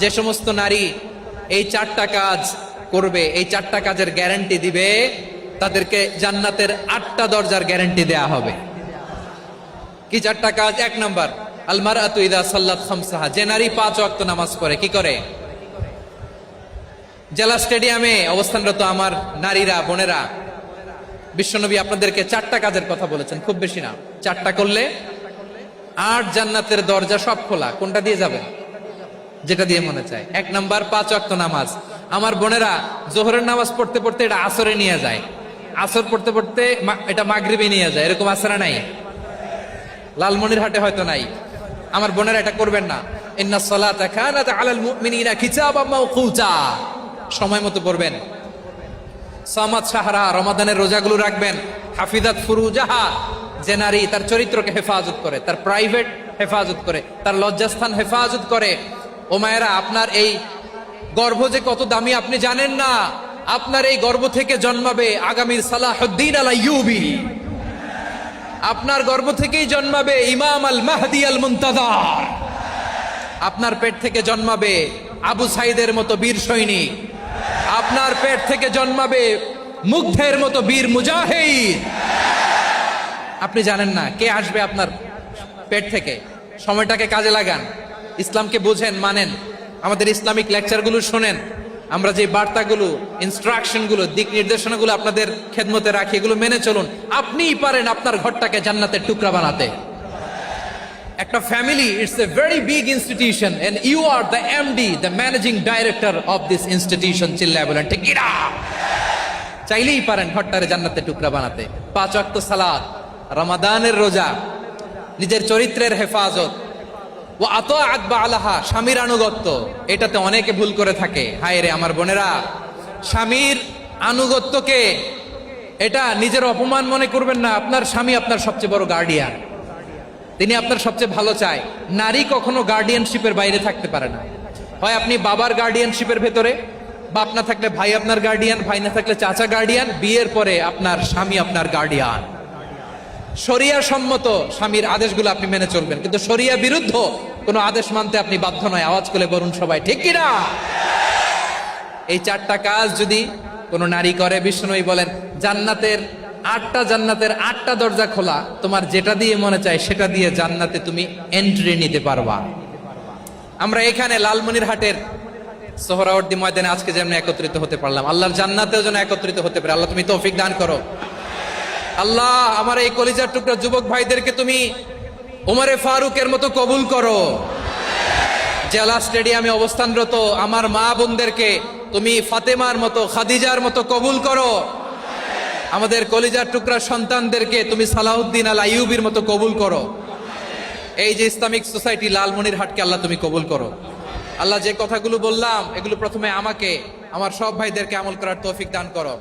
যে সমস্ত নারী এই চারটা কাজ করবে, এই চারটা কাজের গ্যারান্টি দিবে, তাদেরকে জান্নাতের 8টা দরজার গ্যারান্টি দেয়া হবে। কি চারটা কাজ? 1 নাম্বার, আল মারআতু ইযা সাল্লাত খামসাহা, যে নারী 5 ওয়াক্ত নামাজ পড়ে। কি করে? জেলা স্টেডিয়ামে অবস্থানরত আমার নারীরা, বোনেরা, বিশ্বনবী আপনাদেরকে 4টা কাজের কথা বলেছেন, খুব বেশি না। 4টা করলে 8 জান্নাতের দরজা সব খোলা। কোনটা দিয়ে যাবেন? যেটা দিয়ে মনে চায়। 1 নাম্বার 5 ওয়াক্ত নামাজ। আমার বোনেরা জোহরের নামাজ পড়তে পড়তে এটা আসরে নিয়ে যায়, আসর পড়তে পড়তে এটা মাগরিবে নিয়ে যায়। এরকম আসরা নাই? লালমনিরহাটে হয়তো নাই। আমার বোনেরা এটা করবেন না। ইন্নাস সালাতা কানাত আলাল মুমিনিনা কিতাবাম মাওকুতা, সময় মতো পড়বেন। সামাত শাহরা, রমাদানের রোজাগুলো রাখবেন। হাফিজাত ফুরুজাহা, যে নারী তার চরিত্রকে হেফাজত করে, তার প্রাইভেট হেফাজত করে, তার লজ্জাস্থান হেফাজত করে। ও মায়েরা, আপনার এই গর্ভ যে কত দামি আপনি জানেন না। আপনার এই গর্ভ থেকে জন্মাবে আগামীর সালাহুদ্দিন আল আইয়ুবী। আপনার গর্ভ থেকেই জন্মাবে ইমাম আল মাহদি আল মুনতাজার। আপনার পেট থেকে জন্মাবে আবু সাইদের মতো বীর সৈনিক। আপনার পেট থেকে জন্মাবে মুগ্ধের মতো বীর মুজাহিদ। আপনি জানেন না কে আসবে আপনার পেট থেকে। সময়টাকে কাজে লাগান, ইসলামকে বুঝেন, মানেন, আমাদের ইসলামিক লেকচারগুলো শোনেন। আমরা যে বার্তাগুলো, ইনস্ট্রাকশনগুলো, দিক নির্দেশনাগুলো আপনাদের খেদমতে রাখি, এগুলো মেনে চলুন। আপনিই পারেন আপনার ঘরটাকে জান্নাতের টুকরা বানাতে। একটা family, it's a very big institution and you are the MD, the managing director of this institution. চিল্লায় বলেন ঠিক কিনা? চাইলেই পারেন ঘরটারে জান্নাতের টুকরা বানাতে। 5 ওয়াক্ত সালাত, রমাদানের রোজা, নিজের চরিত্রের হেফাজত, ও আতাআত বালাহা, স্বামীর আনুগত্য। এটাতে অনেকে ভুল করে থাকে। হায় রে আমার বোনেরা, স্বামীর আনুগত্যকে এটা নিজের অপমান মনে করবেন না। আপনার স্বামী আপনার সবচেয়ে বড় গার্ডিয়ান, তিনি আপনার সবচেয়ে ভালো চায়। নারী কখনো গার্ডিয়ানশিপের বাইরে থাকতে পারে না। হয় আপনি বাবার গার্ডিয়ানশিপের ভেতরে, বাপ না থাকলে ভাই আপনার গার্ডিয়ান, ভাই না থাকলে চাচা গার্ডিয়ান, বিয়ের পরে আপনার স্বামী আপনার গার্ডিয়ান। শরিয়া সম্মত স্বামীর আদেশগুলো আপনি মেনে চলবেন, কিন্তু শরিয়া বিরুদ্ধ কোনো আদেশ মানতে আপনি বাধ্য নয়। আওয়াজ করে বলুন সবাই ঠিক কিনা? এই 4টা কাজ যদি কোনো নারী করে, বিষ্ণুই বলেন জান্নাতের 8টা দরজা খোলা। তোমার যেটা দিয়ে মনে চায় সেটা দিয়ে জান্নাতে তুমি এন্ট্রি নিতে পারবা। আমরা এখানে লালমনিরহাটের সোহরাওয়ার্দী ময়দানে আজকে যেমন একত্রিত হতে পারলাম, আল্লাহর জান্নাতেও যেন একত্রিত হতে পারে। আল্লাহ তুমি তৌফিক দান করো। আল্লাহ আমার এই কলিজার টুকরা যুবক ভাইদেরকে তুমি ওমরে ফারুকের মতো কবুল করো। জেলা স্টেডিয়ামে অবস্থানরত আমার মা বোনদেরকে তুমি ফাতেমার মতো, খাদিজার মতো কবুল করো। আমাদের কলিজার টুকরা সন্তানদেরকে তুমি সালাউদ্দিন আল আইয়ুবীর মতো কবুল করো। এই যে ইসলামিক সোসাইটি লালমনিরহাটকে আল্লাহ তুমি কবুল করো। আল্লাহ যে কথাগুলো বললাম এগুলো প্রথমে আমাকে, আমার সব ভাইদেরকে আমল করার তৌফিক দান করো।